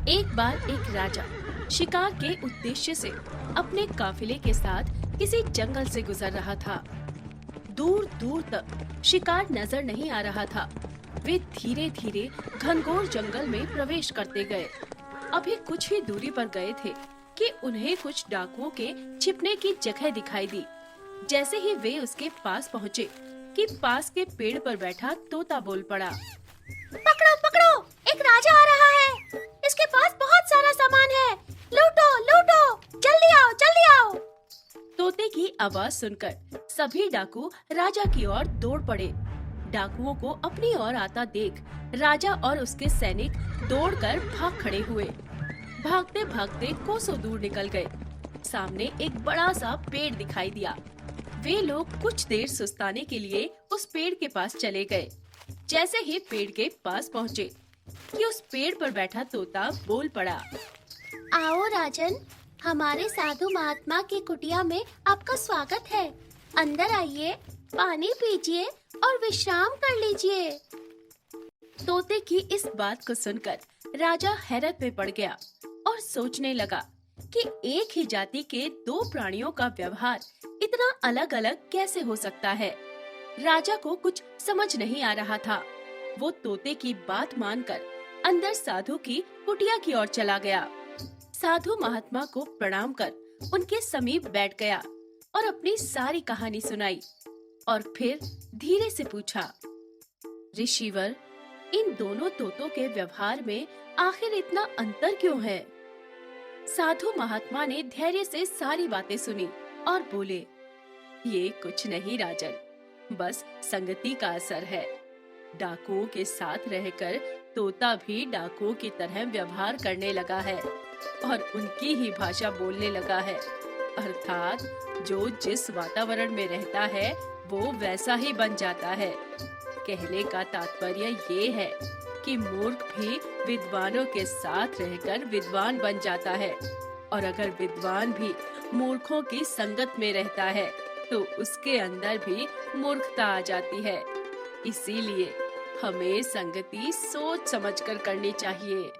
एक बार एक राजा शिकार के उद्देश्य से अपने काफिले के साथ किसी जंगल से गुजर रहा था। दूर दूर तक शिकार नजर नहीं आ रहा था। वे धीरे धीरे घनघोर जंगल में प्रवेश करते गए। अभी कुछ ही दूरी पर गए थे कि उन्हें कुछ डाकुओं के छिपने की जगह दिखाई दी। जैसे ही वे उसके पास पहुँचे कि पास के पेड़ पर बैठा तोता बोल पड़ा, पकड़ो पकड़ो, एक राजा आ रहा है। इसके पास बहुत सारा सामान है। लूटो लूटो, जल्दी आओ जल्दी आओ। तोते की आवाज सुनकर सभी डाकू राजा की ओर दौड़ पड़े। डाकुओं को अपनी ओर आता देख राजा और उसके सैनिक दौड़कर भाग खड़े हुए। भागते भागते कोसों दूर निकल गए। सामने एक बड़ा सा पेड़ दिखाई दिया। वे लोग कुछ देर सुस्ताने के लिए उस पेड़ के पास चले गए। जैसे ही पेड़ के पास पहुँचे कि उस पेड़ पर बैठा तोता बोल पड़ा, आओ राजन, हमारे साधु महात्मा की कुटिया में आपका स्वागत है। अंदर आइए, पानी पीजिए और विश्राम कर लीजिए। तोते की इस बात को सुनकर राजा हैरत में पड़ गया और सोचने लगा कि एक ही जाति के दो प्राणियों का व्यवहार इतना अलग अलग कैसे हो सकता है। राजा को कुछ समझ नहीं आ रहा था। वो तोते की बात मानकर अंदर साधु की कुटिया की ओर चला गया। साधु महात्मा को प्रणाम कर उनके समीप बैठ गया और अपनी सारी कहानी सुनाई और फिर धीरे से पूछा, ऋषिवर, इन दोनों तोतों के व्यवहार में आखिर इतना अंतर क्यों है? साधु महात्मा ने धैर्य से सारी बातें सुनी और बोले, ये कुछ नहीं राजन, बस संगति का असर है। डाकुओं के साथ रहकर तोता भी डाकुओं की तरह व्यवहार करने लगा है और उनकी ही भाषा बोलने लगा है। अर्थात जो जिस वातावरण में रहता है वो वैसा ही बन जाता है। कहने का तात्पर्य ये है कि मूर्ख भी विद्वानों के साथ रहकर विद्वान बन जाता है और अगर विद्वान भी मूर्खों की संगत में रहता है तो उसके अंदर भी मूर्खता आ जाती है। इसीलिए हमें संगति सोच समझकर करनी चाहिए।